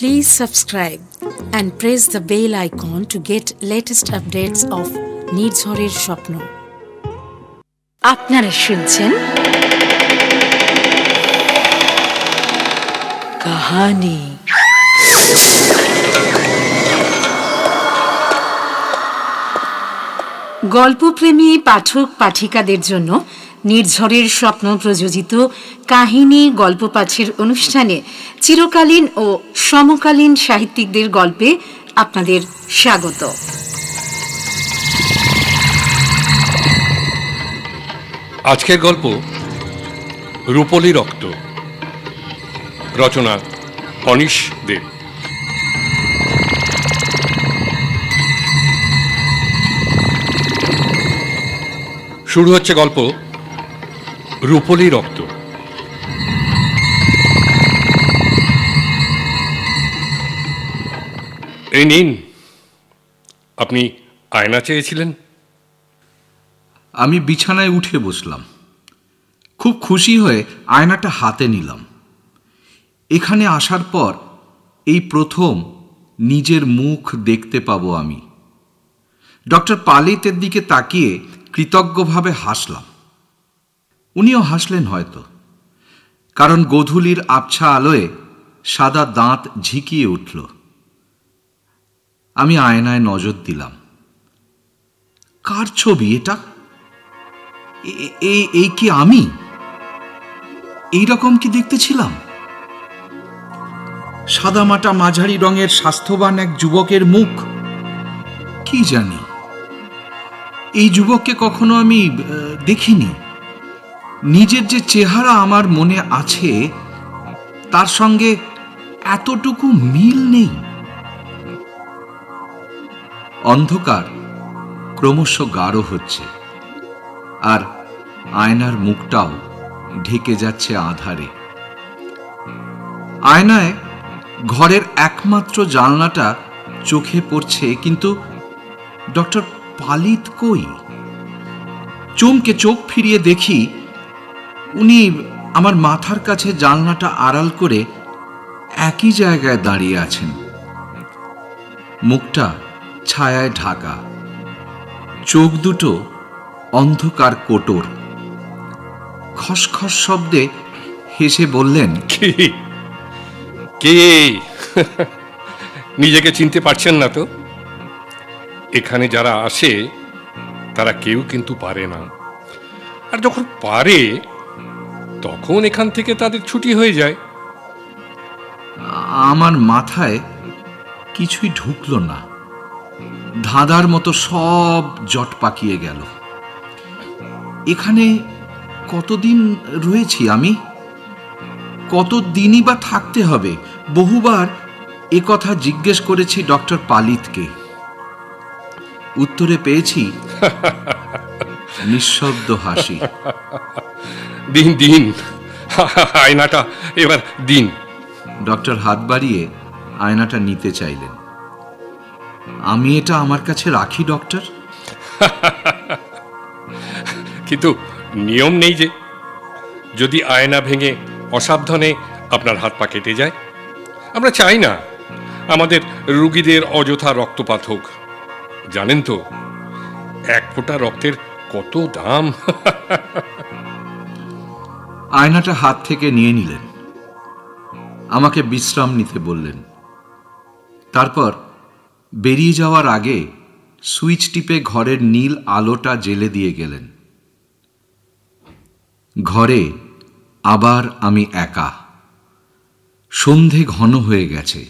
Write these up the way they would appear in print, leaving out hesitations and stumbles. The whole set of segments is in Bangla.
Please subscribe and press the bell icon to get latest updates of নির্ঝরের স্বপ্ন। আপনারা শুনছেন কাহানি। গল্পপ্রেমী পাঠক পাঠিকাদের জন্য নির্ঝরের স্বপ্ন প্রযোজিত কাহিনী গল্প পাঠের অনুষ্ঠানে চিরকালীন ও সমকালীন সাহিত্যিকদের গল্পে আপনাদের স্বাগত। আজকের গল্প রূপলী রক্ত, রচনা অনিশ দেব। শুরু হচ্ছে গল্প রূপলী রক্ত। এই নিন, আপনি আয়না চেয়েছিলেন। আমি বিছানায় উঠে বসলাম, খুব খুশি হয়ে আয়নাটা হাতে নিলাম। এখানে আসার পর এই প্রথম নিজের মুখ দেখতে পাবো আমি। ডক্টর পালিতের দিকে তাকিয়ে কৃতজ্ঞভাবে হাসলাম। উনিও হাসলেন হয়তো, কারণ গোধূলির আবছা আলোয় সাদা দাঁত ঝিকিয়ে উঠল। আমি আয়নায় নজর দিলাম। কার ছবি এটা? এই কি আমি? এইরকম কি দেখতে ছিলাম? সাদামাটা মাঝারি রঙের স্বাস্থ্যবান এক যুবকের মুখ। কি জানি, এই যুবককে কখনো আমি দেখিনি। নিজের যে চেহারা আমার মনে আছে তার সঙ্গে এতটুকু মিল নেই। অন্ধকার ক্রমশ গাঢ় হচ্ছে, আর আয়নার মুখটাও ঢেকে যাচ্ছে আঁধারে। আয়নায় ঘরের একমাত্র জানলাটা চোখে পড়ছে, কিন্তু ডক্টর পালিত কই? চমকে চোখ ফিরিয়ে দেখি উনি আমার মাথার কাছে জানলাটা আড়াল করে একই জায়গায় দাঁড়িয়ে আছেন, মুখটা ছায়ায় ঢাকা, চোখ দুটো অন্ধকার কোটর। খসখস শব্দে হেসে বললেন, কে? নিজেকে চিনতে পারছেন না তো? এখানে যারা আসে তারা কেউ কিন্তু পারে না, আর যখন পারে তখন এখান থেকে তাদের ছুটি হয়ে যায়। আমার মাথায় কিছুই ঢুকলো না। ধাঁধার মতো সব জট পাকিয়ে গেল। এখানে কতদিন রয়েছি আমি? কতদিনই বা থাকতে হবে? বহুবার এ কথা জিজ্ঞেস করেছি ডক্টর পালিতকে। উত্তরে পেয়েছি নিঃশব্দ হাসি। দিন দিন আয়নাটা এবার দিন। ডক্টর হাত বাড়িয়ে আয়নাটা নিতে চাইলেন। আমি এটা আমার কাছে রাখি ডক্টর। কিন্তু নিয়ম নেই যে, যদি আয়না ভেঙে অসাবধানে আপনার হাত পা কেটে যায়। আমরা চাই না আমাদের রোগীদের অযথা রক্তপাত হোক। জানেন তো এক ফোঁটা রক্তের কত দাম। আয়নাটা হাত থেকে নিয়ে নিলেন, আমাকে বিশ্রাম নিতে বললেন। তারপর বেরিয়ে যাওয়ার আগে সুইচ টিপে ঘরের নীল আলোটা জ্বেলে দিয়ে গেলেন। ঘরে আবার আমি একা। সন্ধে ঘন হয়ে গেছে,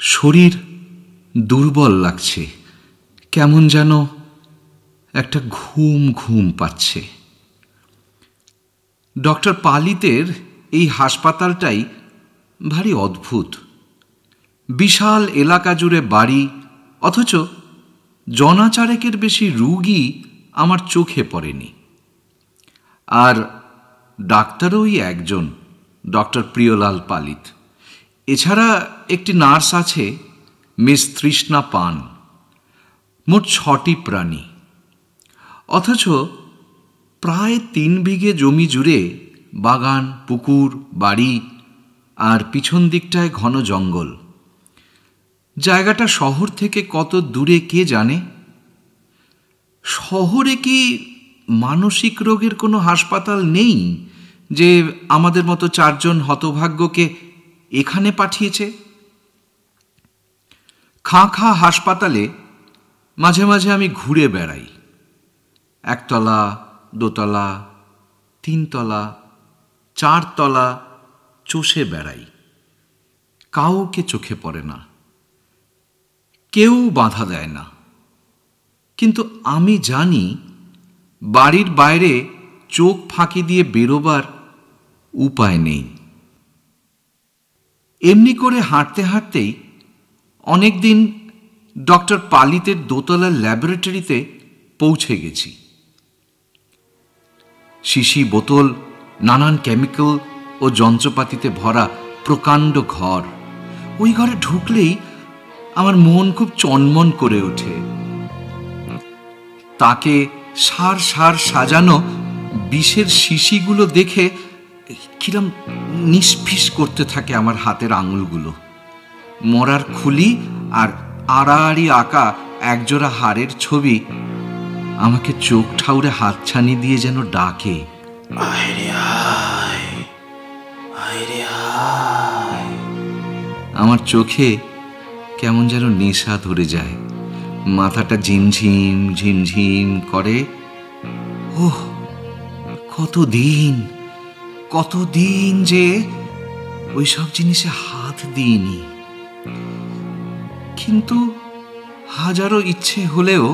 শরীর দুর্বল লাগছে, কেমন যেন একটা ঘুম ঘুম পাচ্ছে। ডক্টর পালিতের এই হাসপাতালটাই ভারী অদ্ভুত। বিশাল এলাকা জুড়ে বাড়ি, অথচ জনাচারেকের বেশি রোগী আমার চোখে পড়েনি। আর ডাক্তারও ওই একজন, ডক্টর প্রিয়লাল পালিত। এছাড়া একটি নার্স আছে, মিস তৃষ্ণা পান। মোট 6টি প্রাণী। অথচ প্রায় 3 বিঘে জমি জুড়ে বাগান, পুকুর, বাড়ি আর পিছন দিকটায় ঘন জঙ্গল। জায়গাটা শহর থেকে কত দূরে কে জানে। শহরে কি মানসিক রোগের কোনো হাসপাতাল নেই যে আমাদের মতো 4 জন হতভাগ্যকে এখানে পাঠিয়েছে? খাঁ হাসপাতালে মাঝে মাঝে আমি ঘুরে বেড়াই। 1 তলা, 2 তলা, 3 তলা, 4 তলা চষে বেড়াই। কাউকে চোখে পড়ে না, কেউ বাধা দেয় না। কিন্তু আমি জানি বাড়ির বাইরে চোখ ফাঁকি দিয়ে বেরোবার উপায় নেই। এমনি করে হাঁটতে হাঁটতেই অনেকদিন ডক্টর পালিতের দোতলার ল্যাবরেটরিতে পৌঁছে গেছি। শিশি, বোতল, নানান কেমিক্যাল ও যন্ত্রপাতিতে ভরা প্রকাণ্ড ঘর। ওই ঘরে ঢুকলেই আমার মন খুব চনমন করে ওঠে। তাকে সার সার সাজানো বিষের শিশিগুলো দেখে কিরম নিষ্ফিস করতে থাকে আমার হাতের আঙুলগুলো। মরার খুলি আর আড়াআড়ি আঁকা একজোড়া হাড়ের ছবি আমাকে চোখ ঠাউরে হাতছানি দিয়ে যেন ডাকে, আমার চোখে কেমন যেন নেশা ধরে যায়। মাথাটা ঝিমঝিম ঝিমঝিম করে। ওহ, কতদিন যে ওইসব জিনিসে হাত দিইনি। কিন্তু হাজারো ইচ্ছে হলেও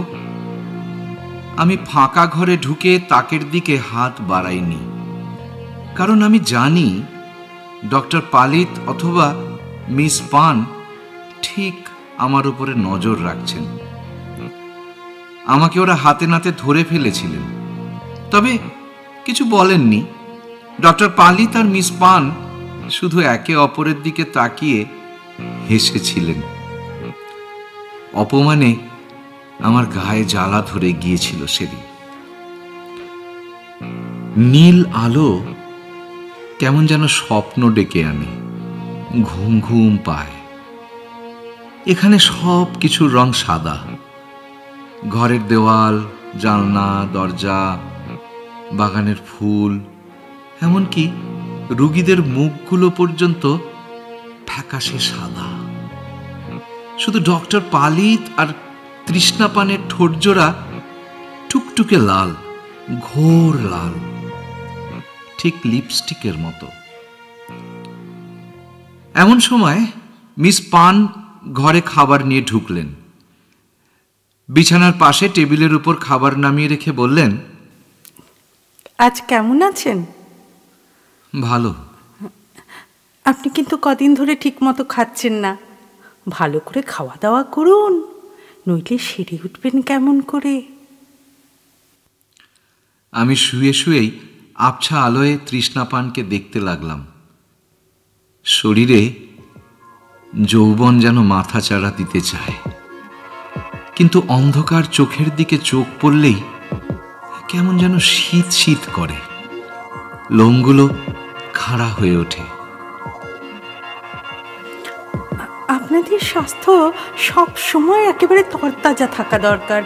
আমি ফাঁকা ঘরে ঢুকে তাকের দিকে হাত বাড়াইনি। কারণ আমি জানি ডক্টর পালিত অথবা মিস পান ঠিক আমার উপরে নজর রাখছেন। আমাকে ওরা হাতে নাতে ধরে ফেলেছিলেন, তবে কিছু বলেননি। ডক্টর পালিত আর মিস পান শুধু একে অপরের দিকে তাকিয়ে হেসেছিলেন। অপমানে আমার গায়ে জ্বালা ধরে গিয়েছিল সেদিন। নীল আলো কেমন যেন স্বপ্ন ডেকে আনে, ঘুম ঘুম পায়। এখানে সব কিছুর রং সাদা। ঘরের দেওয়াল, জানলা, দরজা, বাগানের ফুল, এমনকি রুগীদের মুখগুলো পর্যন্ত ফ্যাকাশে সাদা। শুধু ডক্টর পালিত আর তৃষ্ণাপানের ঠোঁটজোড়া টুকটুকে লাল, ঘোর লাল, ঠিক লিপস্টিকের মতো। এমন সময় মিস পান ঘরে খাবার নিয়ে ঢুকলেন। বিছানার পাশে টেবিলের উপর খাবার নামিয়ে রেখে বললেন, আজ কেমন আছেন? ভালো। আপনি কিন্তু কদিন ধরে ঠিক মতো খাচ্ছেন না। ভালো করে খাওয়া দাওয়া করুন, নইলে সেরে উঠবেন কেমন করে। আমি শুয়ে শুয়েই আবছা আলোয় তৃষ্ণাপানকে দেখতে লাগলাম। শরীরে যৌবন যেন মাথা চাড়া দিতে চায়, কিন্তু অন্ধকার চোখের দিকে চোখ পড়লেই কেমন যেন শীত শীত করে, লোমগুলো খাড়া হয়ে ওঠে। আপনাদের স্বাস্থ্য সব সময় একেবারে তরতাজা থাকা দরকার।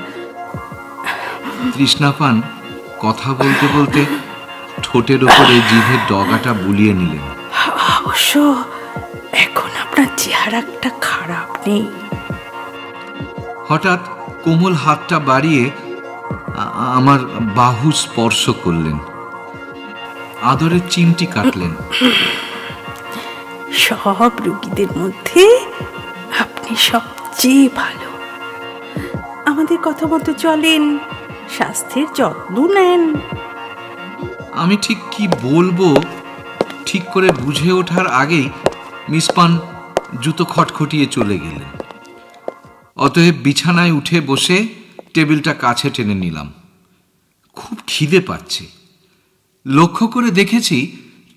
তৃষ্ণাপান কথা বলতে বলতে ঠোঁটের ওপরে জিভের ডগাটা বুলিয়ে নিলেন। অবশ্য এখন আপনার চেহারাটা খারাপ নেই। হঠাৎ কোমল হাতটা বাড়িয়ে আমার বাহু স্পর্শ করলেন, আদরের চিমটি কাটলেন। সব রোগীদের মধ্যে আপনি সবচেয়ে ভালো। আমাদের কথা মতো চলেন, স্বাস্থ্যের যত্ন নেন। আমি ঠিক কি বলবো ঠিক করে বুঝে ওঠার আগেই মিস পান জুতো খটখটিয়ে চলে গেলেন। অতএব বিছানায় উঠে বসে টেবিলটা কাছে টেনে নিলাম। খুব খিদে পাচ্ছে। লক্ষ্য করে দেখেছি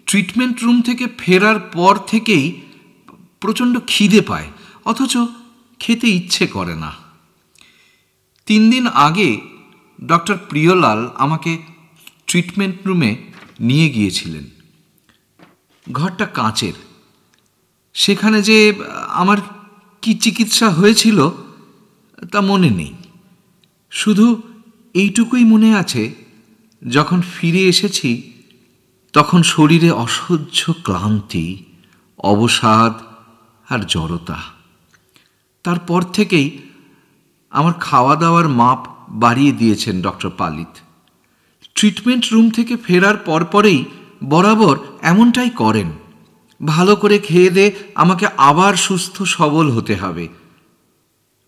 ট্রিটমেন্ট রুম থেকে ফেরার পর থেকেই প্রচণ্ড খিদে পায়, অথচ খেতে ইচ্ছে করে না। 3 দিন আগে ডক্টর প্রিয়লাল আমাকে ট্রিটমেন্ট রুমে নিয়ে গিয়েছিলেন। ঘরটা কাঁচের, সেখানে যে আমার কি চিকিৎসা হয়েছিল তা মনে নেই। শুধু এইটুকুই মনে আছে, যখন ফিরে এসেছি তখন শরীরে অসহ্য ক্লান্তি, অবসাদ আর জড়তা। তারপর থেকেই আমার খাওয়া দাওয়ার মাপ বাড়িয়ে দিয়েছেন ডক্টর পালিত। ট্রিটমেন্ট রুম থেকে ফেরার পরপরেই বরাবর এমনটাই করেন। ভালো করে খেয়ে দিয়ে আমাকে আবার সুস্থ সবল হতে হবে,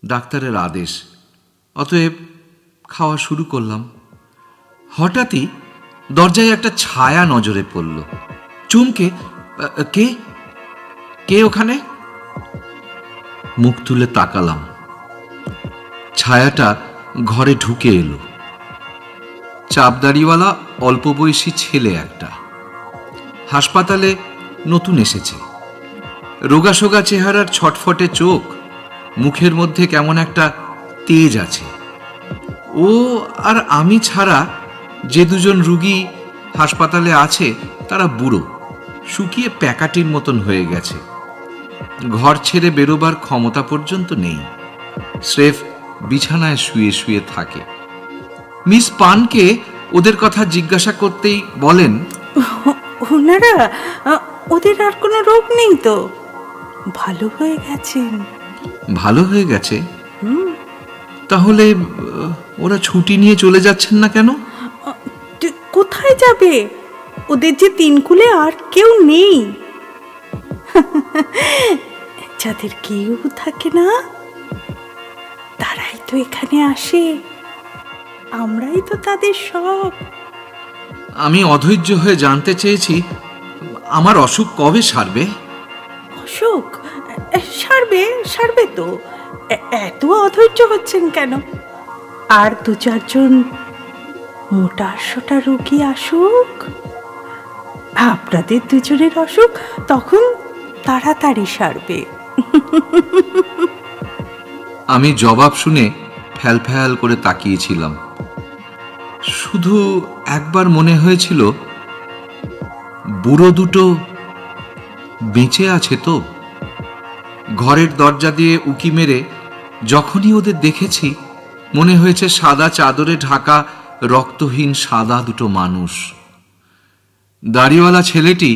ডাক্তারের আদেশ। অতএব খাওয়া শুরু করলাম। হঠাৎই দরজায় একটা ছায়া নজরে পড়ল। চমকে, কে কে ওখানে? মুখ তুলে তাকালাম। ছায়াটা ঘরে ঢুকে এলো। চাপদাড়িওয়ালা অল্প বয়সী ছেলে একটা। হাসপাতালে নতুন এসেছে। রোগাসোগা চেহারার, ছটফটে চোখ, মুখের মধ্যে কেমন একটা তেজ আছে। ও আর আমি ছাড়া যে দুজন রুগী হাসপাতালে আছে তারা বুড়ো, শুকিয়ে প্যাকাটির মতন হয়ে গেছে। ঘর ছেড়ে বেরোবার ক্ষমতা পর্যন্ত নেই, স্রেফ বিছানায় শুয়ে শুয়ে থাকে। মিস পানকে ওদের কথা জিজ্ঞাসা করতেই বলেন, ওনারা, ওদের আর কোনো রোগ নেই তো, ভালো হয়ে গেছেন। ভালো হয়ে গেছে? তাহলে ওরা ছুটি নিয়ে চলে যাচ্ছেন না কেন? কোথায় যাবে? ওদের যে তিনকুলে আর কেউ নেই। যাদের কেউ থাকে না তারাই তো এখানে আসে, আমরাই তো তাদের সব। আমি অধৈর্য হয়ে জানতে চেয়েছি, আমার অসুখ কবে সারবে? অসুখ সারবে, সারবে তো। এত অধৈর্য হচ্ছেন কেন? আর 2-4 জন মোটা সোটা রোগী আসুক, আপনাদের দুজনের অসুখ তখন তাড়াতাড়ি সারবে। আমি জবাব শুনে ফ্যাল ফ্যাল করে তাকিয়েছিলাম। শুধু একবার মনে হয়েছিল, বুড়ো দুটো বেঁচে আছে তো। ঘরের দরজা দিয়ে উকি মেরে যখনই ওদের দেখেছি, মনে হয়েছে সাদা চাদরে ঢাকা রক্তহীন সাদা দুটো মানুষ। দাড়িওয়ালা ছেলেটি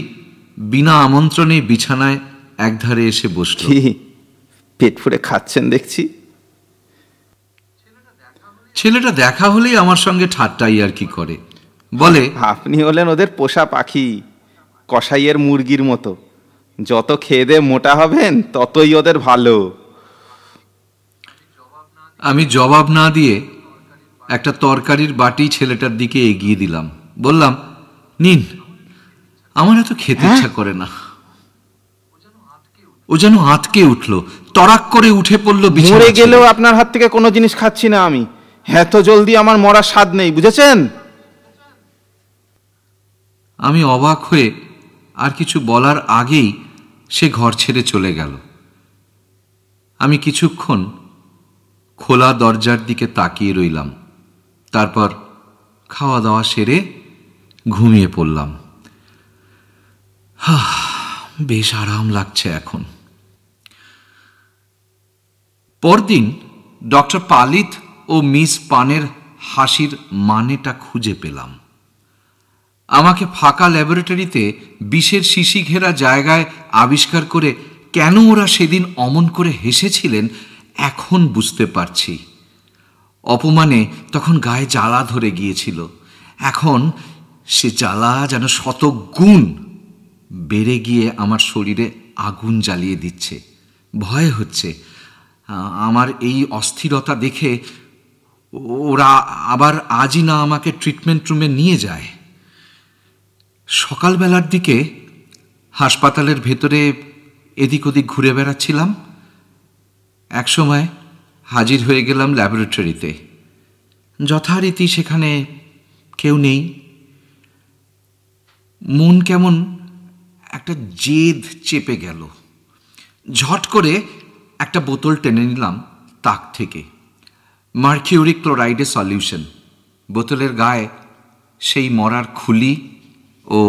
বিনা আমন্ত্রণে বিছানায় একধারে এসে বসল। পেট ফুলে খাচ্ছেন দেখছি। ছেলেটা দেখা হলেই আমার সঙ্গে ঠাট্টাই আর কি করে। বলে, আপনি হলেন ওদের পোষা পাখি, কসাইয়ের মুরগির মতো। যত খেয়ে দিয়ে মোটা হবেন ততই ওদের ভালো। আমি জবাব না দিয়ে একটা তরকারির বাটি ছেলেটার দিকে এগিয়ে দিলাম। বললাম, নিন, আমার এত খেতে ইচ্ছা করে না। ও যেন আঁতকে উঠল, তড়াক করে উঠে পড়ল। মরে গেলেও আপনার হাত থেকে কোনো জিনিস খাচ্ছি না আমি। এত জলদি আমার মরার স্বাদ নেই, বুঝেছেন? আমি অবাক হয়ে আর কিছু বলার আগেই সে ঘর ছেড়ে চলে গেল। আমি কিছুক্ষণ খোলা দরজার দিকে তাকিয়ে রইলাম। তারপর খাওয়া দাওয়া সেরে ঘুমিয়ে পড়লাম। বেশ আরাম লাগছে এখন। পরদিন ডক্টর পালিত ও মিস পানের হাসির মানেটা খুঁজে পেলাম। আমাকে ফাঁকা ল্যাবরেটরিতে বিষের শিশি ঘেরা জায়গায় আবিষ্কার করে কেন ওরা সেদিন অমন করে হেসেছিলেন এখন বুঝতে পারছি। অপমানে তখন গায়ে জ্বালা ধরে গিয়েছিল, এখন সে জ্বালা যেন 100 গুণ বেড়ে গিয়ে আমার শরীরে আগুন জ্বালিয়ে দিচ্ছে। ভয় হচ্ছে আমার এই অস্থিরতা দেখে ওরা আবার আজই না আমাকে ট্রিটমেন্ট রুমে নিয়ে যায়। সকালবেলার দিকে হাসপাতালের ভেতরে এদিক ওদিক ঘুরে বেড়াচ্ছিলাম। একসময় হাজির হয়ে গেলাম ল্যাবরেটরিতে। যথারীতি সেখানে কেউ নেই। মন কেমন একটা জেদ চেপে গেল। ঝট করে একটা বোতল টেনে নিলাম তাক থেকে, মার্কিউরিক ক্লোরাইডের সলিউশন। বোতলের গায়ে সেই মরার খুলি ও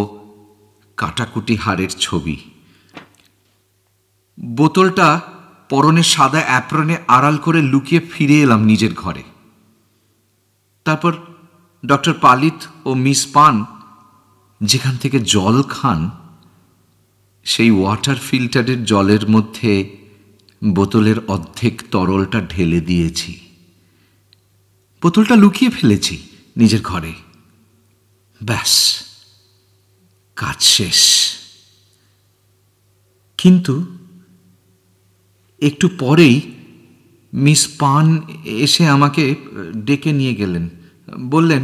কাটাকুটি হাড়ের ছবি। বোতলটা পরনের সাদা অ্যাপ্রনে আড়াল করে লুকিয়ে ফিরে এলাম নিজের ঘরে। তারপর ডক্টর পালিত ও মিস পান যেখান থেকে জল খান সেই ওয়াটার ফিল্টারের জলের মধ্যে বোতলের অর্ধেক তরলটা ঢেলে দিয়েছি। বোতলটা লুকিয়ে ফেলেছি নিজের ঘরে। ব্যাস, কাজ শেষ। কিন্তু একটু পরেই মিস পান এসে আমাকে ডেকে নিয়ে গেলেন। বললেন,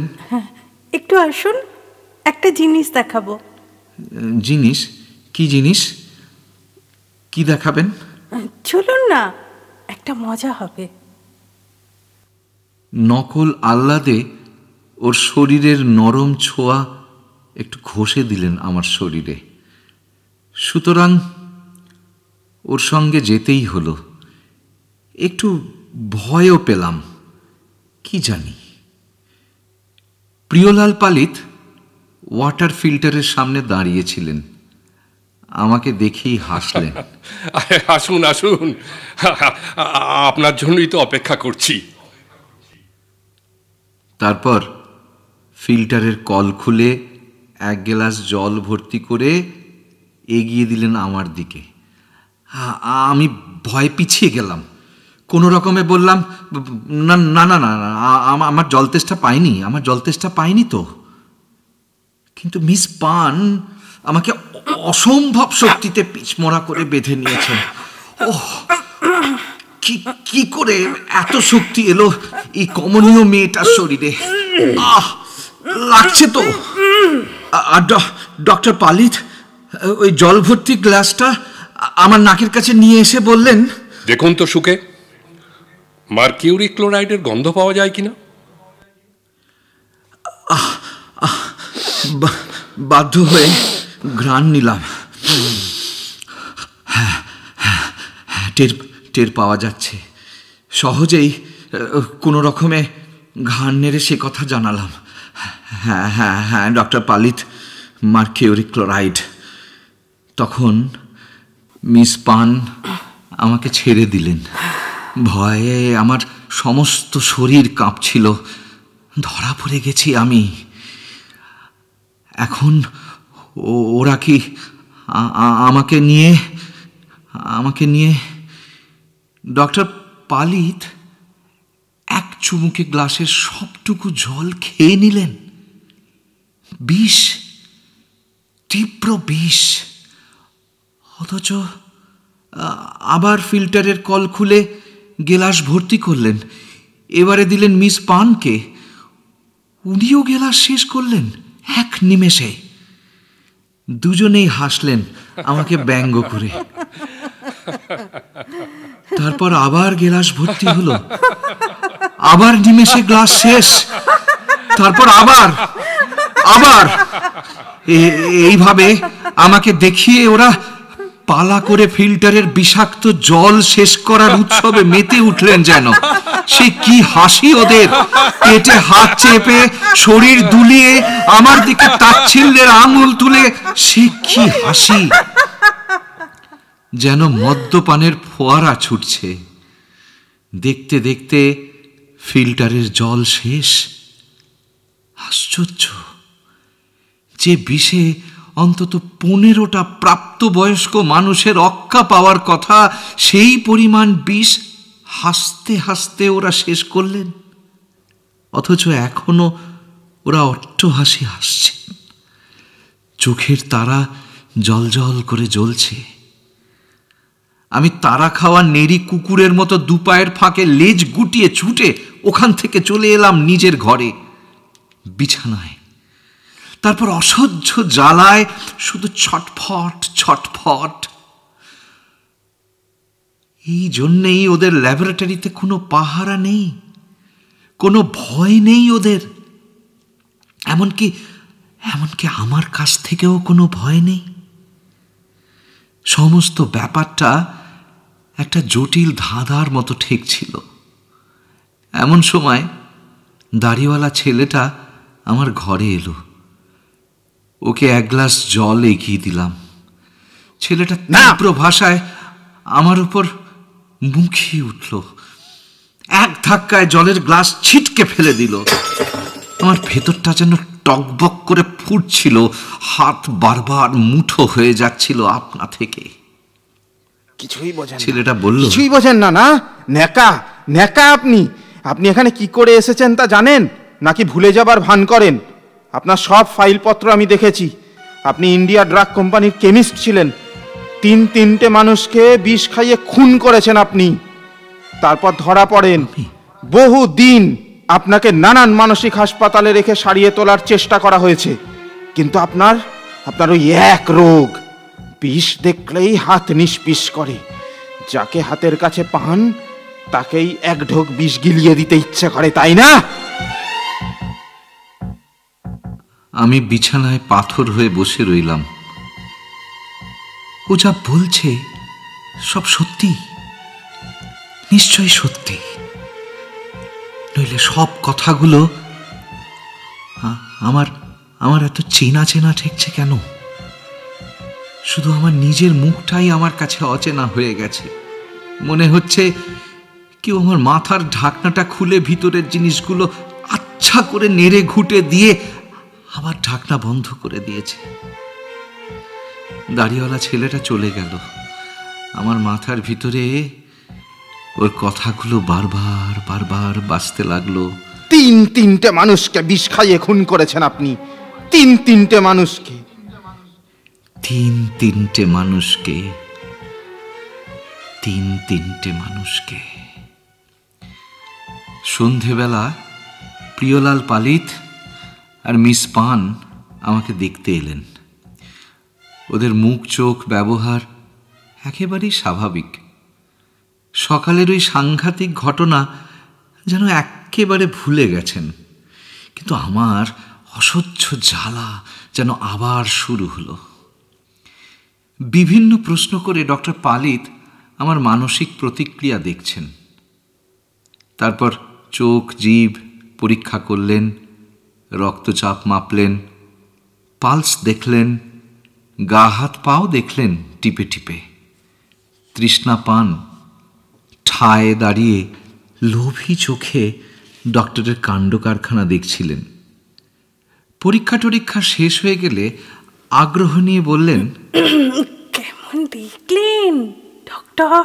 একটু আসুন, একটা জিনিস দেখাবো। জিনিস? কি জিনিস? কি দেখাবেন? চলুন না, একটা মজা হবে। নকল আহ্লাদে ওর শরীরের নরম ছোঁয়া একটু ঘষে দিলেন আমার শরীরে। সুতরাং ওর সঙ্গে যেতেই হলো। একটু ভয়ও পেলাম, কি জানি। প্রিয়লাল পালিত ওয়াটার ফিল্টারের সামনে দাঁড়িয়েছিলেন। আমাকে দেখেই হাসলেন। আসুন আসুন, আপনার জন্যই তো অপেক্ষা করছি। তারপর ফিল্টারের কল খুলে এক গ্লাস জল ভর্তি করে এগিয়ে দিলেন আমার দিকে। আমি ভয় পিছিয়ে গেলাম। কোনো রকমে বললাম, না না না না, আমার জল তেষ্টা পাইনি তো। কিন্তু মিস পান আমাকে অসম্ভব শক্তিতে পিছমরা করে বেঁধে নিয়েছেন। ওহ, কি করে এত শক্তি এলো এই কমনীয় মেয়েটার শরীরে? লাগছে তো। ডক্টর পালিত ওই জল ভর্তি গ্লাসটা আমার নাকের কাছে নিয়ে এসে বললেন, দেখুন তো শুকে মার্কিউরি ক্লোরাইডের গন্ধ পাওয়া যায় কিনা। বাধ্য হয়ে ঘ্রাণ নিলাম। টের পাওয়া যাচ্ছে। সহজেই কোনো রকমে ঘাড় নেড়ে সে কথা জানালাম। হ্যাঁ ডক্টর পালিত, মার্কিউরি ক্লোরাইড। তখন মিস পান আমাকে ছেড়ে দিলেন। ভয়ে আমার সমস্ত শরীর কাঁপছিল। ধরা পড়ে গেছি আমি। এখন ওরা কি আমাকে নিয়ে ডক্টর পালিত এক চুমুকে গ্লাসের সবটুকু জল খেয়ে নিলেন। বিষ, তীব্র বিষ। অথচ আবার ফিল্টারের কল খুলে গেলাস ভর্তি করলেন। এবারে দিলেন মিস পানকে। উনিও গেলাস শেষ করলেন এক নিমেষে। দুজনেই হাসলেন আমাকে ব্যঙ্গ করে। তারপর আবার গেলাস ভর্তি হলো। আবার নিমেষে গ্লাস শেষ। তারপর আবার এইভাবে আমাকে দেখিয়ে ওরা পালা করে ফিল্টারের বিষাক্ত জল শেষ করার উৎসবে মেতে উঠলেন যেন। সে কি হাসি ওদের! পেটে হাত চেপে শরীর দুলিয়ে আমার দিকে তাচ্ছিল্যের আঙুল তুলে সে কি হাসি! যেন মদ্যপানের ফোয়ারা ছুটছে। দেখতে দেখতে ফিল্টারের জল শেষ। আশ্চর্য! যে বিষে অন্তত 15টা প্রাপ্তবয়স্ক মানুষের অক্কা পাওয়ার কথা, সেই পরিমাণ বিষ হাসতে হাসতে ওরা শেষ করলেন। অথচ এখনো ওরা অট্টহাসি হাসছে। চোখের তারা জ্বলজ্বল করে জ্বলছে। আমি তারা খাওয়া নেড়ি কুকুরের মতো দুপায়ের ফাঁকে লেজ গুটিয়ে ছুটে ওখান থেকে চলে এলাম নিজের ঘরে, বিছানায়। তারপর অসহ্য জ্বালায় শুধু ছটফট। এই জন্যেই ওদের ল্যাবরেটরিতে কোনো পাহারা নেই, কোনো ভয় নেই ওদের। এমনকি আমার কাছ থেকেও কোনো ভয় নেই। সমস্ত ব্যাপারটা একটা জটিল ধাঁধার মতো ঠেকছিল। এমন সময় দাড়িওয়ালা ছেলেটা আমার ঘরে এলো। ওকে এক গ্লাস জল এগিয়ে দিলাম। ছেলেটা তীব্র ভাষায় আমার উপর মুখিয়ে উঠল, এক ধাক্কায় জলের গ্লাস ছিটকে ফেলে দিল। আমার ভেতরটা যেন টকবক করে ফুটছিল, হাত বারবার মুঠো হয়ে যাচ্ছিল আপনা থেকে। কিছুই বোঝেন ছেলেটা বলল, কিছুই বোঝেন না? না, ন্যাকা ন্যাকা আপনি। আপনি এখানে কি করে এসেছেন তা জানেন, নাকি ভুলে যাবার ভান করেন? আপনার সব ফাইলপত্র আমি দেখেছি। আপনি ইন্ডিয়া ড্রাগ কোম্পানির কেমিস্ট ছিলেন। তিনটে মানুষকে বিষ খাইয়ে খুন করেছেন আপনি। তারপর ধরা পড়েন। বহু দিন আপনাকে নানান মানসিক হাসপাতালে রেখে সারিয়ে তোলার চেষ্টা করা হয়েছে, কিন্তু আপনার ওই এক রোগ, বিষ দেখলেই হাত নিষ্পিস করে। যাকে হাতের কাছে পান তাকেই এক ঢোক বিষ গিলিয়ে দিতে ইচ্ছে করে, তাই না? আমি বিছানায় পাথর হয়ে বসে রইলাম। ও যা বলছে সব সত্যি, নিশ্চয়ই সত্যি। নইলে সব কথাগুলো আমার এত চেনা চেনা ঠেকছে কেন? শুধু আমার নিজের মুখটাই আমার কাছে অচেনা হয়ে গেছে। মনে হচ্ছে কেউ আমার মাথার ঢাকনাটা খুলে ভিতরের জিনিসগুলো আচ্ছা করে নেড়ে ঘুটে দিয়ে আবার ঢাকনা বন্ধ করে দিয়েছে। দাড়িওয়ালা ছেলেটা চলে গেল। আমার মাথার ভিতরে ওর কথাগুলো বারবার বারবার বাজতে লাগলো। তিনটে মানুষকে বিষ খাইয়ে খুন করেছেন আপনি। তিনটে মানুষকে। তিনটে মানুষকে। সন্ধেবেলা প্রিয়লাল পালিত আর মিস পান আমাকে দেখতে এলেন। ওদের মুখ চোখ ব্যবহার একেবারেই স্বাভাবিক। সকালের ওই সাংঘাতিক ঘটনা যেন একেবারে ভুলে গেছেন, কিন্তু আমার অসহ্য জ্বালা যেন আবার শুরু হলো। বিভিন্ন প্রশ্ন করে ডক্টর পালিত আমার মানসিক প্রতিক্রিয়া দেখছেন। তারপর চোখ জিভ পরীক্ষা করলেন, রক্তচাপ মাপলেন, পালস দেখলেন, গা হাত পাও দেখলেন টিপে টিপে। তৃষ্ণা পান ঠায় দাঁড়িয়ে লোভী চোখে ডক্টরের কাণ্ড কারখানা দেখছিলেন। পরীক্ষা টরীক্ষা শেষ হয়ে গেলে আগ্রহ নিয়ে বললেন, কেমন দেখলেন ডক্টর?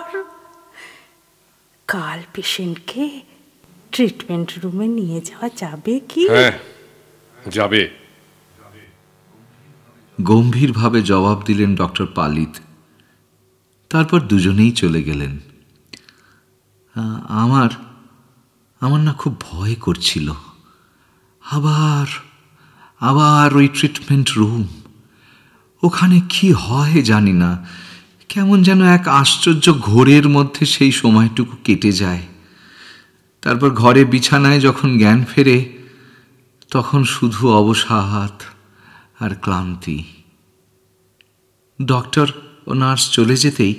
কাল পেশেন্টকে ট্রিটমেন্ট রুমে নিয়ে যাওয়া যাবে কি? হ্যাঁ, যাবে। গম্ভীরভাবে জবাব দিলেন ডক্টর পালিত। তারপর দুজনেই চলে গেলেন। আমার না খুব ভয় করছিল। আবার ওই ট্রিটমেন্ট রুম, ওখানে কি হয় জানি না। কেমন যেন এক আশ্চর্য ঘোরের মধ্যে সেই সময়টুকু কেটে যায়। তারপর ঘরে বিছানায় যখন জ্ঞান ফেরে, তখন শুধু অবসাদ আর ক্লান্তি। ডক্টর ও নার্স চলে যেতেই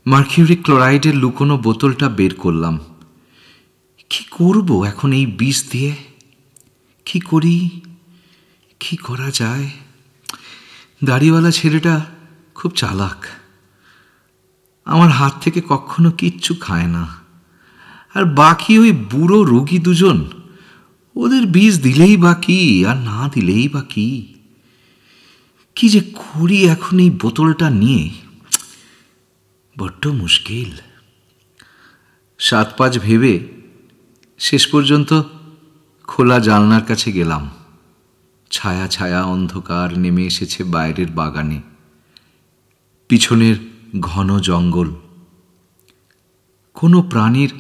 মার্কিউরিক ক্লোরাইডের লুকোনো বোতলটা বের করলাম। কি করব এখন এই বিষ দিয়ে? কি করি, কি করা যায়? দাড়িওয়ালা ছেলেটা খুব চালাক। আমার হাত থেকে কখনো কিচ্ছু খায় না। আর বাকি ওই বুড়ো রোগী দুজন, ওদের বিষ দিলেই বা কি আর না দিলেই বা কি? কি যে করি এখন এই বোতলটা নিয়ে, বড্ড মুশকিল। 7-5 ভেবে শেষ পর্যন্ত খোলা জানলার কাছে গেলাম। ছায়া ছায়া অন্ধকার নেমে এসেছে বাইরের বাগানে। পিছনের ঘন জঙ্গল। কোনো প্রাণীর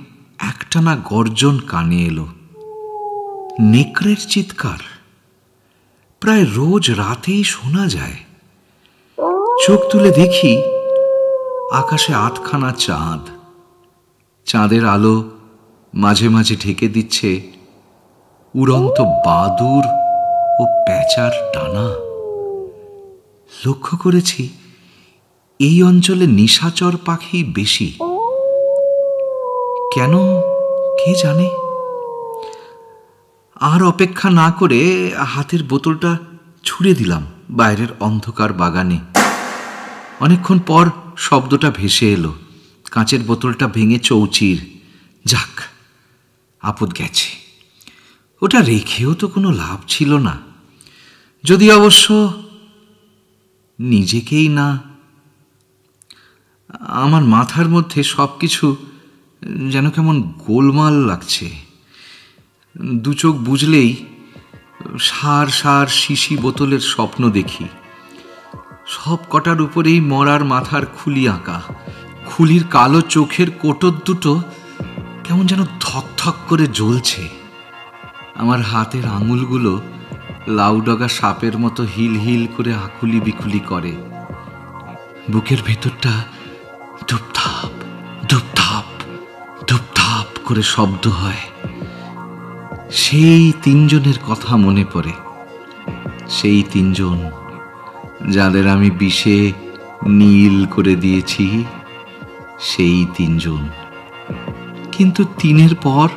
একটানা গর্জন কানে এলো। নেকড়ের চিৎকার প্রায় রোজ রাতেই শোনা যায়। চোখ তুলে দেখি আকাশে 8খানা চাঁদ। চাঁদের আলো মাঝে মাঝে ঢেকে দিচ্ছে উড়ন্ত বাদুর ও প্যাঁচার ডানা। লক্ষ্য করেছি এই অঞ্চলে নিশাচর পাখি বেশি। কেন কে জানে? আর অপেক্ষা না করে হাতের বোতলটা ছুঁড়ে দিলাম বাইরের অন্ধকার বাগানে। অনেকক্ষণ পর শব্দটা ভেসে এলো। কাঁচের বোতলটা ভেঙে চৌচির। যাক, আপদ গেছে। ওটা রেখেও তো কোনো লাভ ছিল না, যদি অবশ্য নিজেকেই না। আমার মাথার মধ্যে সব কিছু যেন কেমন গোলমাল লাগছে। দু চোখ বুঝলেই সার সার শিশি বোতলের স্বপ্ন দেখি। সব কটার উপরেই মরার মাথার খুলি আঁকা। খুলির কালো চোখের কোটর দুটো কেমন যেন থকথক করে জ্বলছে। আমার হাতের আঙুলগুলো লাউডগা সাপের মতো হিল হিল করে আকুলি বিকুলি করে। বুকের ভেতরটা ধুপধাপ ধুপধাপ ধুপধাপ করে শব্দ হয়। সেই তিনজনের কথা মনে পড়ে, সেই তিনজন যাদের আমি বিষে নীল করে দিয়েছি, সেই তিনজন। কিন্তু তিনের পর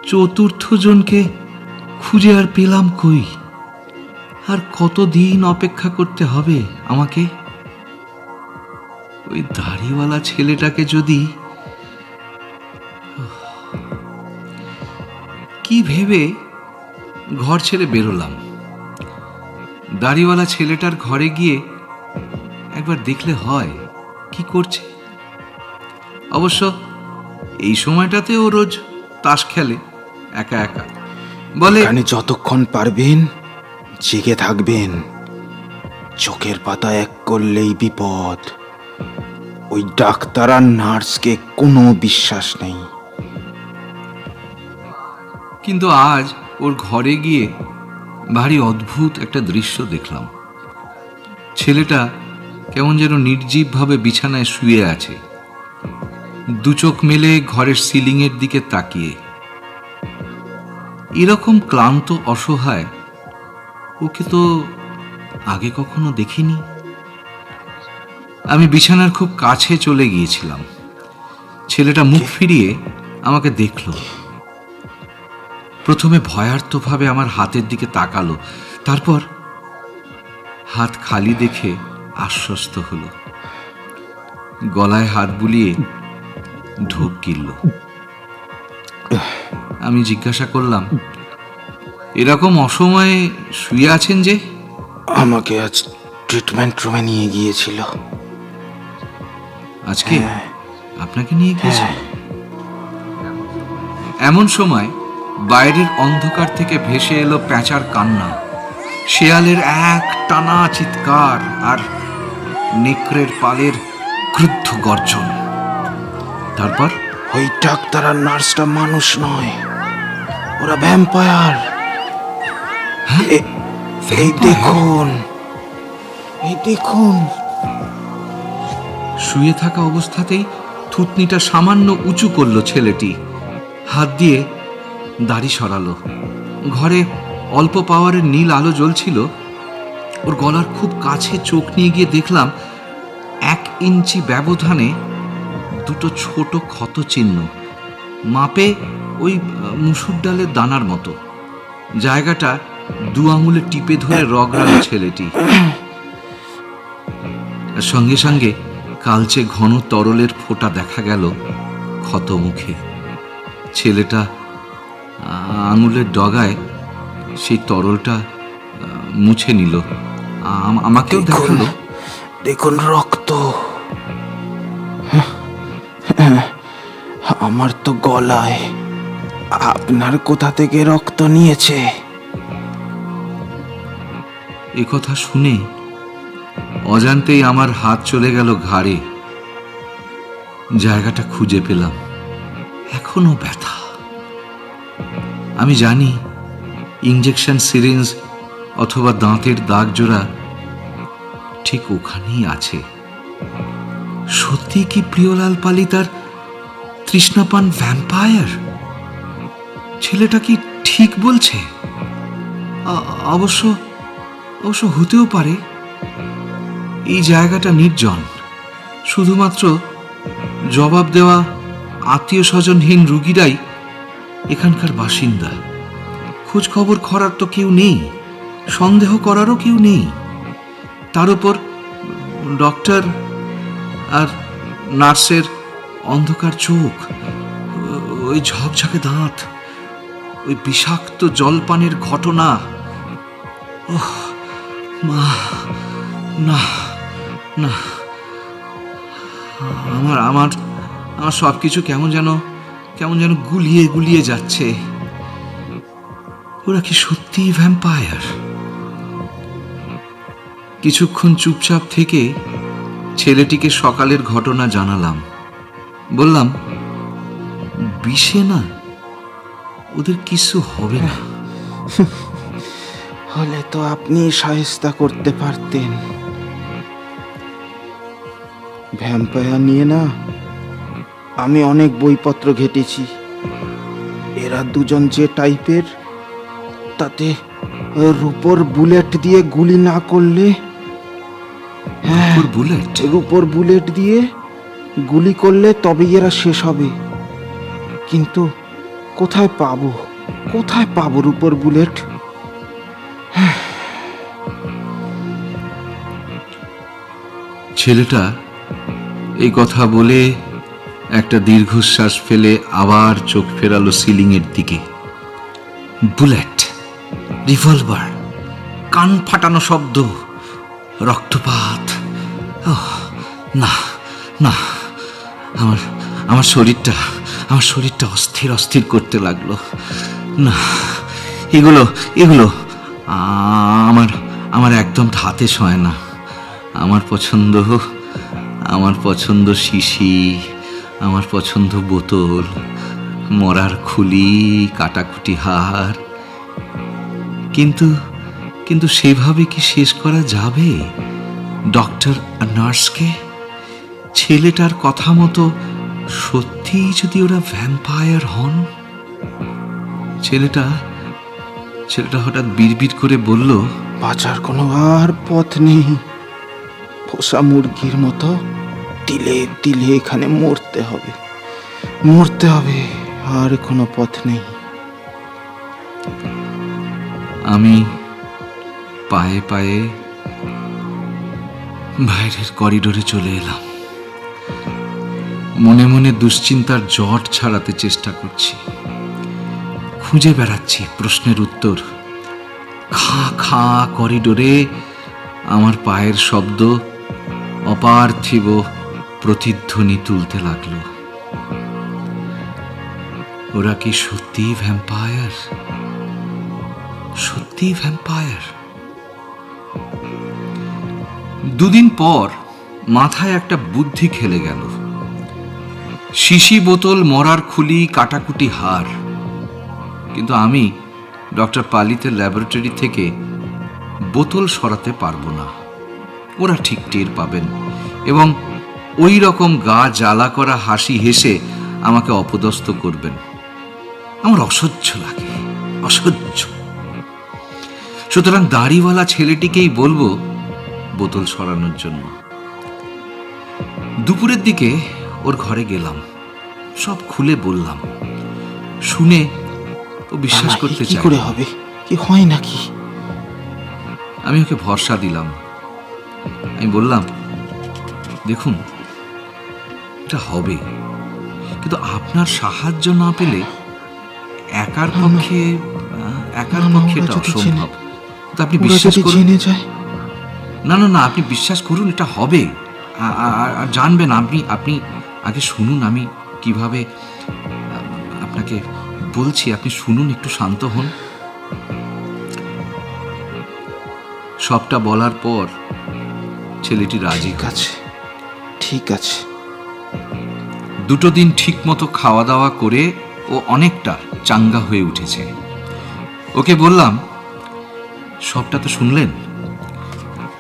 চতুর্থ জনকে খুঁজে আর পেলাম কই? আর কতদিন অপেক্ষা করতে হবে আমাকে? ওই দাড়িওয়ালা ছেলেটাকে যদি, কি ভেবে ঘর ছেড়ে বেরোলাম। দাড়িওয়ালা ছেলেটার ঘরে গিয়ে একবার দেখলে হয় কি করছে। অবশ্য এই সময়টাতে ও রোজ তাস খেলে একা একা। বলে, এখানে যতক্ষণ পারবেন জেগে থাকবেন। চোখের পাতা এক করলেই বিপদ। ওই ডাক্তার আর নার্সকে কোনো বিশ্বাস নেই। কিন্তু আজ ওর ঘরে গিয়ে ভারী অদ্ভুত একটা দৃশ্য দেখলাম। ছেলেটা কেমন যেন নির্জীবভাবে বিছানায় শুয়ে আছে, দু চোখ মেলে ঘরের সিলিংয়ের দিকে তাকিয়ে। এরকম ক্লান্ত অসহায় ওকে তো আগে কখনো দেখিনি। আমি বিছানার খুব কাছে চলে গিয়েছিলাম। ছেলেটা মুখ ফিরিয়ে আমাকে দেখল। প্রথমে ভয়ার্তভাবে আমার হাতের দিকে তাকালো, তারপর হাত খালি দেখে আশ্বস্ত হলো। গলায় হাত বুলিয়ে ঢোক গিলল। আমি জিজ্ঞাসা করলাম, এরকম অসময়ে শুয়ে আছেন যে? আমাকে আজ ট্রিটমেন্ট রুমে নিয়ে গিয়েছিল। আজকে আপনাকে নিয়ে গিয়েছিল? এমন সময় বাইরের অন্ধকার থেকে ভেসে এলো প্যাঁচার কান্না, শেয়ালের এক টানা চিৎকার আর নেকড়ের পালের ক্রুদ্ধ গর্জন। তারপর ওই ডাক্তার আর নার্সটা মানুষ নয়, ওরা ভ্যাম্পায়ার। এই দেখুন, এই দেখুন। শুয়ে থাকা অবস্থাতেই থুতনিটা সামান্য উঁচু করলো ছেলেটি। হাত দিয়ে দাড়ি সরালো। ঘরে অল্প পাওয়ারের নীল আলো জ্বলছিল। ওর গলার খুব কাছে চোখ নিয়ে গিয়ে দেখলাম 1 ইঞ্চি ব্যবধানে দুটো ছোট ক্ষত চিহ্ন, মাপে ওই মুসুর ডালের দানার মতো। জায়গাটা 2 আঙুলে টিপে ধরে রগড়ালো ছেলেটি। সঙ্গে সঙ্গে কালচে ঘন তরলের ফোঁটা দেখা গেল ক্ষত মুখে। ছেলেটা আঙুলের ডগায় সেই তরলটা মুছে নিল। আমাকেও দেখালো, দেখুন রক্ত। আমার তো গলায়। আপনার কোথা থেকে রক্ত নিয়েছে? এ কথা শুনে অজান্তেই আমার হাত চলে গেল ঘাড়ে। জায়গাটা খুঁজে পেলাম, এখনো ব্যথা। আমি জানি ইঞ্জেকশন সিরিঞ্জ অথবা দাঁতের দাগ জোড়া ঠিক ওখানেই আছে। সত্যি কি প্রিয়লাল পালি তার তৃষ্ণাপান ভ্যাম্পায়ার? ছেলেটা কি ঠিক বলছে? অবশ্য হতেও পারে। এই জায়গাটা নির্জন, শুধুমাত্র জবাব দেওয়া আত্মীয় স্বজনহীন রুগীরাই এখানকার বাসিন্দা। খোঁজ খবর করার তো কেউ নেই, সন্দেহ করারও কেউ নেই। তার উপর ডক্টর আর নার্সের অন্ধকার চোখ, ওই ঝকঝকে দাঁত, ওই বিষাক্ত জলপানের ঘটনা। ওহ মা, না না, আমার আমার আমার সবকিছু কেমন যেন গুলিয়ে গুলিয়ে যাচ্ছে। ওরা কি সত্যি ভ্যাম্পায়ার? কিছুক্ষণ চুপচাপ থেকে ছেলেটিকে সকালের ঘটনা জানালাম। বললাম, বিষে না, ওদের কিছু হবে না। হলে তো আপনি সাহেস্তা করতে পারতেন। ভ্যাম্পায়ার নিয়ে না আমি অনেক বইপত্র ঘেটেছি। এরা দুজন যে টাইপের, তাতে রূপোর বুলেট দিয়ে গুলি না করলে, রূপোর বুলেট দিয়ে গুলি করলে তবেই এরা শেষ হবে। কিন্তু কোথায় পাবো রূপোর বুলেট? ছেলেটা এই কথা বলে একটা দীর্ঘশ্বাস ফেলে আবার চোখ ফেরালো সিলিং এর দিকে। বুলেট, রিভলভার, কান ফাটানো শব্দ, রক্তপাত। না না, আমার শরীরটা অস্থির অস্থির করতে লাগলো। না, এগুলো আমার একদম ধাতে সয় না। আমার পছন্দ শিশি, আমার পছন্দ বোতল, মরার খুলি, কাটাকুটি হার। কিন্তু সেভাবে কি শেষ করা যাবে ডক্টর আর নার্সকে? ছেলেটার কথা মতো সত্যিই যদি ওরা ভ্যাম্পায়ার হন? ছেলেটা হঠাৎ বিড়বিড় করে বলল, বাঁচার কোনো আর পথ নেই। পোষা মুরগির মতো তিলে তিলে এখানে মরতে হবে, আর কোনো পথ নেই। আমি পায়ে পায়ে বাইরের করিডোরে চলে এলাম। মনে মনে দুশ্চিন্তার জট ছাড়াতে চেষ্টা করছি। খুঁজে বেড়াচ্ছি প্রশ্নের উত্তর। খা খা করিডোরে আমার পায়ের শব্দ অপার্থিব প্রতিধ্বনি তুলতে লাগলো। ওরা কি সত্যিই ভ্যাম্পায়ার? দুদিন পর মাথায় একটা বুদ্ধি খেলে গেল। শিশি বোতল, মরার খুলি, কাটাকুটি হার। কিন্তু আমি ডক্টর পালিতের ল্যাবরেটরি থেকে বোতল সরাতে পারবো না। ওরা ঠিক টের পাবেন এবং ওই রকম গা জ্বালা করা হাসি হেসে আমাকে অপদস্থ করবেন। আমার অসহ্য লাগে, অসহ্য। সুতরাং দাড়িওয়ালা ছেলেটিকেই বলবো বোতল সরানোর জন্য। দুপুরের দিকে ওর ঘরে গেলাম, সব খুলে বললাম। শুনে ও বিশ্বাস করতে চায়। কি করে হবে? কি হয় নাকি? আমি ওকে ভরসা দিলাম। আমি বললাম, দেখুন, এটা হবে, কিন্তু আপনার সাহায্য না পেলে একার পক্ষে এটা অসম্ভব। তো আপনি বিশ্বাস করুন। না, আপনি বিশ্বাস করুন, এটা হবে। আর জানবেন, আপনি আগে শুনুন আমি কিভাবে আপনাকে বলছি। আপনি শুনুন, একটু শান্ত হন। সবটা বলার পর ছেলেটি রাজি। ঠিক আছে। দুটো দিন ঠিক মতো খাওয়া দাওয়া করে ও অনেকটা চাঙ্গা হয়ে উঠেছে। ওকে বললাম, সবটা তো শুনলেন,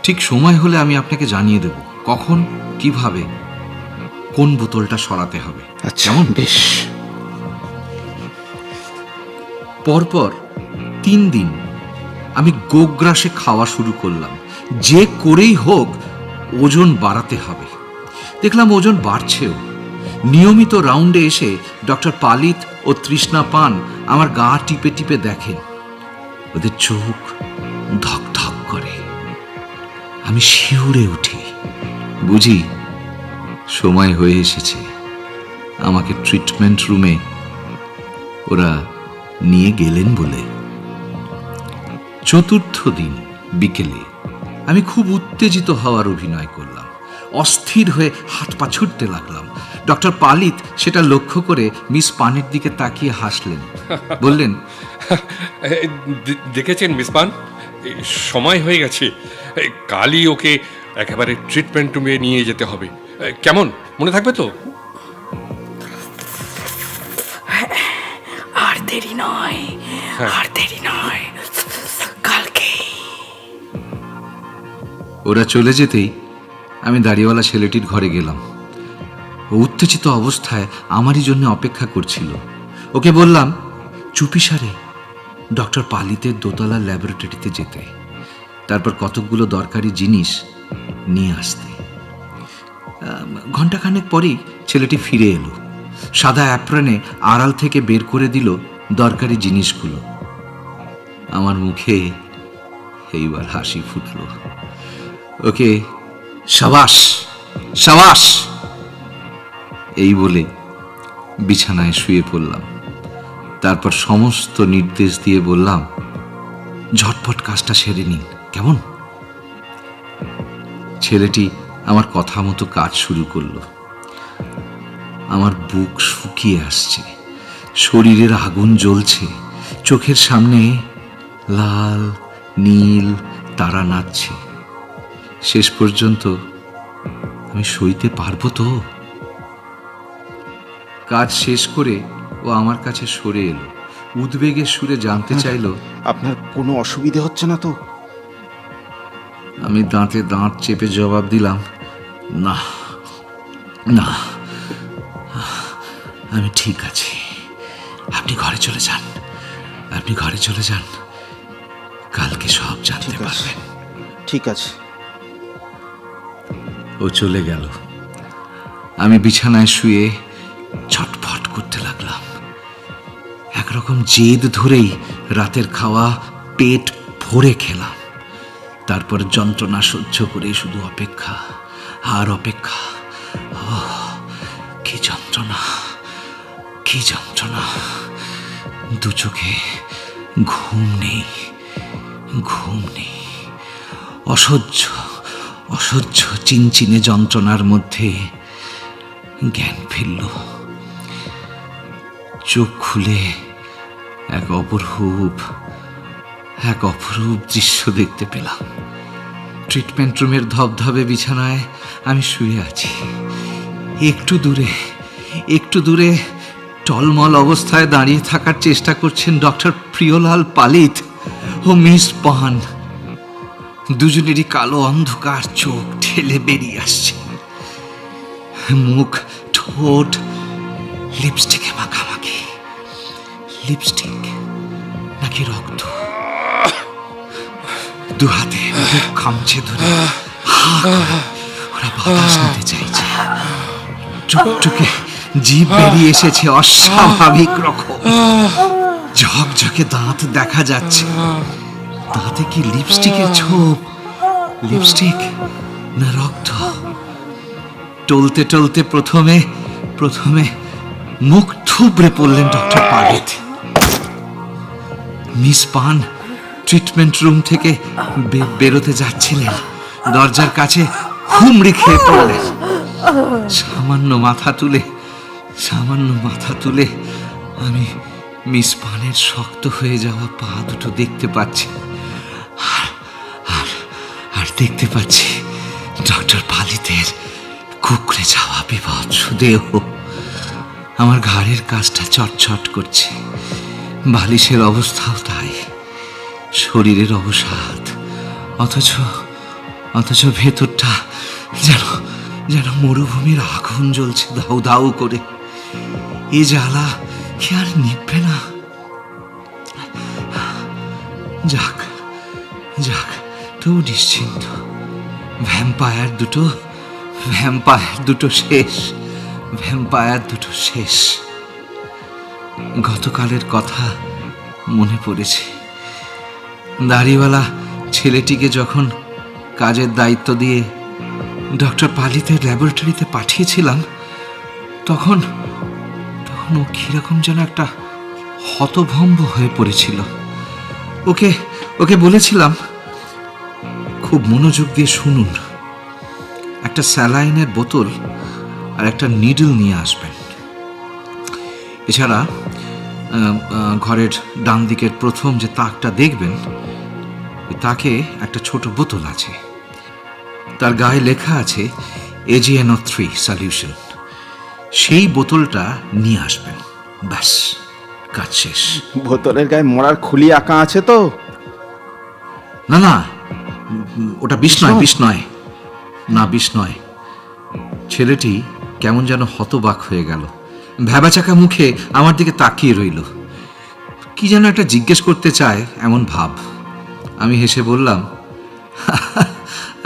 ঠিক সময় হলে আমি আপনাকে জানিয়ে দেব কখন, কিভাবে, কোন বোতলটা সরাতে হবে। কেমন? বেশ। পরপর 3 দিন আমি গোগ্রাসে খাওয়া শুরু করলাম। যে করেই হোক ওজন বাড়াতে হবে। দেখলাম ওজন বাড়ছেও। নিয়মিত রাউন্ডে এসে ডক্টর পালিত ও তৃষ্ণা পান আমার গা টিপে টিপে দেখেন। ওদের চোখ ধক ধক করে। আমি শিউরে উঠি। বুঝি সময় হয়ে এসেছে। আমাকে ট্রিটমেন্ট রুমে ওরা নিয়ে গেলেন বলে। চতুর্থ দিন বিকেলে আমি খুব উত্তেজিত হওয়ার অভিনয় করলাম। অস্থির হয়ে হাত পা ছুটতে লাগলাম। ডক্টর পালিত সেটা লক্ষ্য করে মিস পানের দিকে তাকিয়ে হাসলেন, বললেন, দেখেছেন মিস পান, সময় হয়ে গেছে, কালই ওকে একেবারে ট্রিটমেন্ট রুমে নিয়ে যেতে হবে। কেমন, মনে থাকবে তো? আর দেরি নয়, আর দেরি নয়, কালকে। ওরা চলে যেতেই আমি দাড়িওয়ালা ছেলেটির ঘরে গেলাম। ও উত্তেজিত অবস্থায় আমারই জন্য অপেক্ষা করছিল। ওকে বললাম চুপিসারে ডক্টর পালিতের দোতলা ল্যাবরেটরিতে যেতে, তারপর কতকগুলো দরকারি জিনিস নিয়ে আসতে। ঘণ্টাখানেক পরেই ছেলেটি ফিরে এলো। সাদা অ্যাপ্রনে আড়াল থেকে বের করে দিল দরকারি জিনিসগুলো। আমার মুখে এইবার হাসি ফুটল। ওকে সাবাস সাবাস এই বলে বিছানায় শুয়ে পড়লাম। তারপর সমস্ত নির্দেশ দিয়ে বললাম, ঝটপট কাজটা সেরে নিন, কেমন? ছেলেটি আমার কথা মতো কাজ শুরু করলো। আমার বুক শুকিয়ে আসছে, শরীরের আগুন জ্বলছে, চোখের সামনে লাল নীল তারা নাচছে। শেষ পর্যন্ত আমি সইতে পারবো তো? কাজ শেষ করে ও আমার কাছে সরে এলো। উদ্বেগের সুরে জানতে চাইল, আপনার কোনো অসুবিধে হচ্ছে না তো? আমি দাঁতে দাঁত চেপে জবাব দিলাম, না না, আমি ঠিক আছি। আপনি ঘরে চলে যান, আপনি ঘরে চলে যান, কালকে সব জানতে পারবেন। ঠিক আছে। ও চলে গেল। আমি বিছানায় শুয়ে ছটফট করতে লাগলাম। একরকম জেদ ধরেই রাতের খাওয়া পেট ভরে খেলাম। তারপর যন্ত্রণা সহ্য করে শুধু অপেক্ষা আর অপেক্ষা। কি যন্ত্রণা, কি যন্ত্রণা! দু চোখে ঘুম নেই, ঘুম নেই। অসহ্য অসহ্য চিনচিনে যন্ত্রণার মধ্যে জ্ঞান ফিরল। চোখ খুলে এক অপরূপ দৃশ্য দেখতে পেলাম। ট্রিটমেন্ট রুমের ধবধবে বিছানায় আমি শুয়ে আছি। একটু দূরে টলমল অবস্থায় দাঁড়িয়ে থাকার চেষ্টা করছেন ডক্টর প্রিয়লাল পালিত ও মিস পান। দুজনেরই কালো অন্ধকার চোখ ঠেলে বেরিয়ে আসছে। মুখ ঠোঁট লিপস্টিকে মাখামাখি। লিপস্টিক নাকি রক্ত? দু হাতে খামচে ধরে ওরা বাতাস নিতে চাইছে। টুকটুকে জিভ বেরিয়ে এসেছে অস্বাভাবিক রকম। ঝকঝকে দাঁত দেখা যাচ্ছে। দাঁতে কি লিপস্টিকের ছোপ? লিপস্টিক না রক্ত? টলতে টলতে প্রথমে মুখ থুবড়ে পড়লেন ডক্টর পালিত। মিস পান ট্রিটমেন্ট রুম থেকে বেরোতে যাচ্ছিলেন। দরজার কাছে হুমড়ি খেয়ে পড়লেন। সামান্য মাথা তুলে আমি মিস পানের শক্ত হয়ে যাওয়া পা দুটো দেখতে পাচ্ছি। আর দেখতে পাচ্ছি ডক্টর পালিতের কুকড়ে যাওয়া বিভৎস দেহ। আমার ঘাড়ের কাজটা চটচট করছে। বালিশের অবস্থাও তাই। শরীরের অবসাদ, অথচ ভেতরটা যেন মরুভূমির আগুন জ্বলছে দাউ দাউ করে। এ জ্বালা কি আর নিভবে না? যাক তো নিশ্চিন্ত। ভ্যাম্পায়ার দুটো শেষ। গতকালের কথা মনে পড়েছে। দাড়িওয়ালা ছেলেটিকে যখন কাজের দায়িত্ব দিয়ে ডক্টর পালিতের ল্যাবরেটরিতে পাঠিয়েছিলাম, তখন ও কিরকম যেন একটা হতভম্ব হয়ে পড়েছিল। ওকে বলেছিলাম, খুব মনোযোগ দিয়ে শুনুন, একটা স্যালাইনের বোতল আর একটা নিডল নিয়ে আসবেন। এছাড়া ঘরের ডান দিকের প্রথম যে তাকটা দেখবেন, ওই তাকে একটা ছোট বোতল আছে, তার গায়ে লেখা আছে AgNO3 সলিউশন। সেই বোতলটা নিয়ে আসবেন, ব্যাস কাজ শেষ। বোতলের গায়ে মরার খুলি আঁকা আছে তো? না, ওটা বিষ নয়। না, বিষ নয়। ছেলেটি কেমন যেন হতবাক হয়ে গেল, ভ্যাবাচাকা মুখে আমার দিকে তাকিয়ে রইল, কি যেন একটা জিজ্ঞেস করতে চায় এমন ভাব। আমি হেসে বললাম,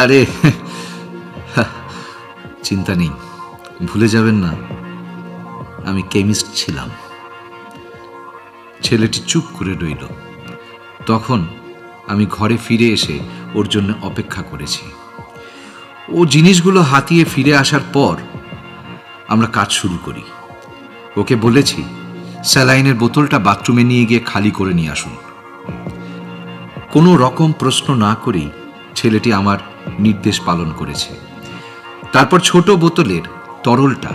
আরে চিন্তা নেই, ভুলে যাবেন না আমি কেমিস্ট ছিলাম। ছেলেটি চুপ করে রইল। তখন আমি ঘরে ফিরে এসে ওর জন্য অপেক্ষা করেছি। ও জিনিসগুলো হাতিয়ে ফিরে আসার পর আমরা কাজ শুরু করি। ওকে বলেছি স্যালাইনের বোতলটা বাথরুমে নিয়ে গিয়ে খালি করে নিয়ে আসুন। কোনো রকম প্রশ্ন না করেই ছেলেটি আমার নির্দেশ পালন করেছে। তারপর ছোট বোতলের তরলটা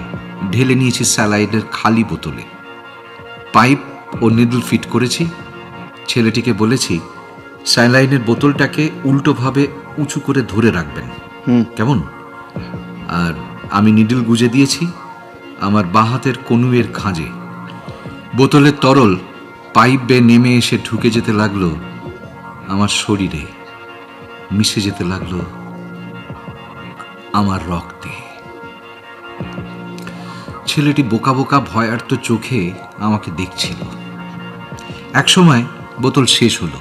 ঢেলে নিয়েছি স্যালাইনের খালি বোতলে, পাইপ ও নিডল ফিট করেছি। ছেলেটিকে বলেছি স্যালাইনের বোতলটাকে উল্টোভাবে উঁচু করে ধরে রাখবেন, কেমন? আর আমি নিডল গুজে দিয়েছি আমার বাঁ হাতের কনুইয়ের খাঁজে। বোতলের তরল পাইপ বেয়ে নেমে এসে ঢুকে যেতে লাগলো আমার শরীরে, মিশে যেতে লাগলো আমার রক্তে। ছেলেটি বোকা বোকা ভয়ার্ত চোখে আমাকে দেখছিল। একসময় বোতল শেষ হলো।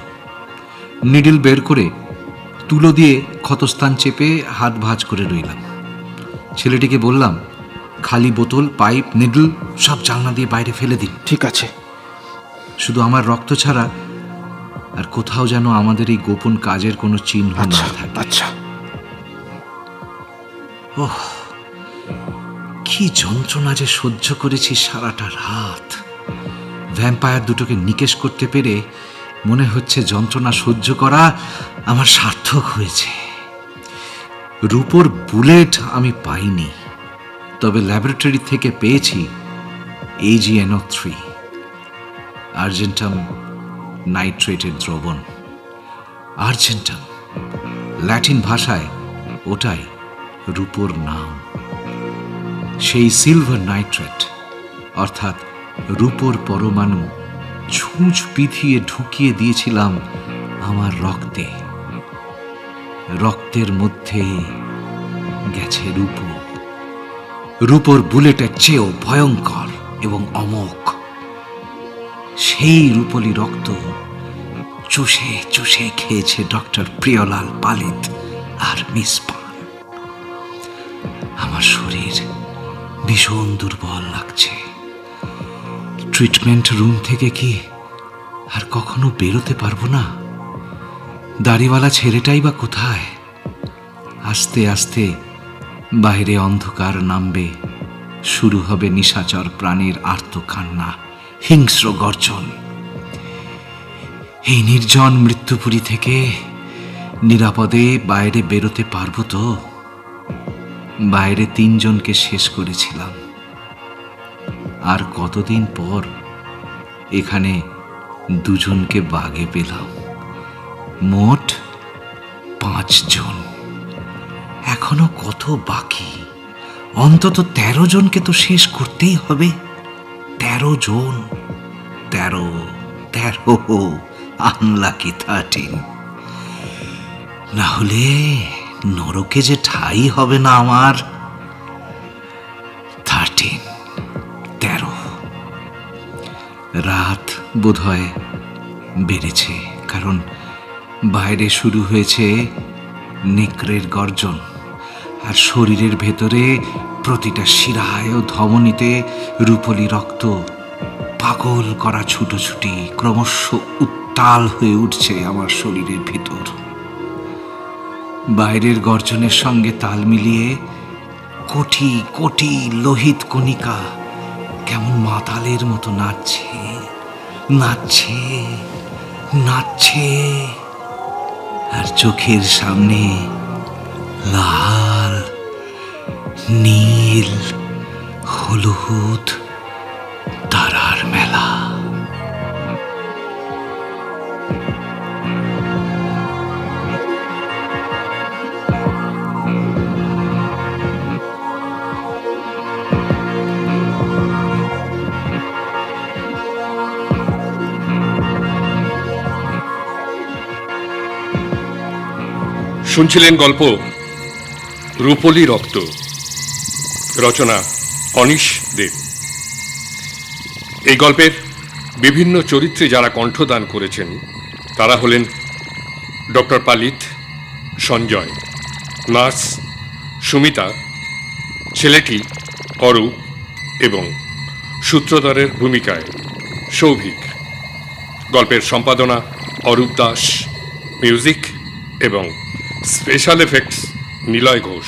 নিডল বের করে তুলো দিয়ে ক্ষতস্থান চেপে হাত ভাঁজ করে রইলাম। ছেলেটিকে বললাম, খালি বোতল, পাইপ, নিডল সব জানলা দিয়ে বাইরে ফেলে দিন। ঠিক আছে। শুধু আমার রক্ত ছাড়া আর কোথাও যেন আমাদের এই গোপন কাজের কোনো চিহ্ন না থাকে। আচ্ছা। ওহ, কি যন্ত্রণা যে সহ্য করেছি সারাটা রাত। ভ্যাম্পায়ার দুটোকে নিকেশ করতে পেরে মনে হচ্ছে যন্ত্রণা সহ্য করা আমার সার্থক হয়েছে। রূপোর বুলেট আমি পাইনি, তবে ল্যাবরেটরি থেকে পেয়েছি AgNO3, আর্জেন্টাম নাইট্রেটের দ্রবণ। আর্জেন্টাম ল্যাটিন ভাষায় ওটাই রূপোর নাম। সেই সিলভার নাইট্রেট অর্থাৎ রূপোর পরমাণু ছুঁচ বিধিয়ে ঢুকিয়ে দিয়েছিলাম আমার রক্তে। রক্তের মধ্যে গেছে রূপো, রূপোর বুলেটের চেয়েও ভয়ঙ্কর এবং অমোঘ। সেই রূপলি রক্ত চুষে চুষে খেয়েছে ডক্টর প্রিয়লাল পালিত আর মিস পান। আমার শরীর ভীষণ দুর্বল লাগছে। ট্রিটমেন্ট রুম থেকে কি আর কখনো বেরোতে পারবো না? দাড়িওয়ালা ছেলেটাই বা কোথায়? আস্তে আস্তে বাইরে অন্ধকার নামবে, শুরু হবে নিশাচর প্রাণীর আর্তকান্না, হিংস্র গর্জন। এই নির্জন মৃত্যুপুরী থেকে নিরাপদে বাইরে বেরোতে পারবো তো? বাইরে 3 জনকে শেষ করেছিলাম, আর কতদিন পর এখানে 2 জনকে বাগে পেলাম। মোট 5 জন। এখনো কত বাকি? অন্তত 13 জনকে তো শেষ করতেই হবে। 13 জন। 13 আনলাকি 13। না হলে নরকে যে ঠাই হবে না আমার। 13 রাত বোধহয় বেড়েছে, কারণ বাইরে শুরু হয়েছে নেকড়ের গর্জন, আর শরীরের ভেতরে প্রতিটা শিরায় ও ধমনীতে রূপলি রক্ত পাগল করা ছুটোছুটি ক্রমশ উত্তাল হয়ে উঠছে আমার শরীরের ভিতর। বাইরের গর্জনের সঙ্গে তাল মিলিয়ে কোটি কোটি লোহিত কণিকা কেমন মাতালের মতো নাচছে নাচছে নাচছে, আর চোখের সামনে লাল নীল হলুদ তারার মেলা। শুনছিলেন গল্প রূপলি রক্ত, রচনা অনিশ দেব। এই গল্পের বিভিন্ন চরিত্রে যারা কণ্ঠদান করেছেন তারা হলেন ডক্টর পালিত, সঞ্জয়, নার্স সুমিতা, ছেলেটি অরূপ এবং সূত্রধরের ভূমিকায় সৌভিক। গল্পের সম্পাদনা অরূপ দাস, মিউজিক এবং স্পেশাল এফেক্টস নিলয় ঘোষ।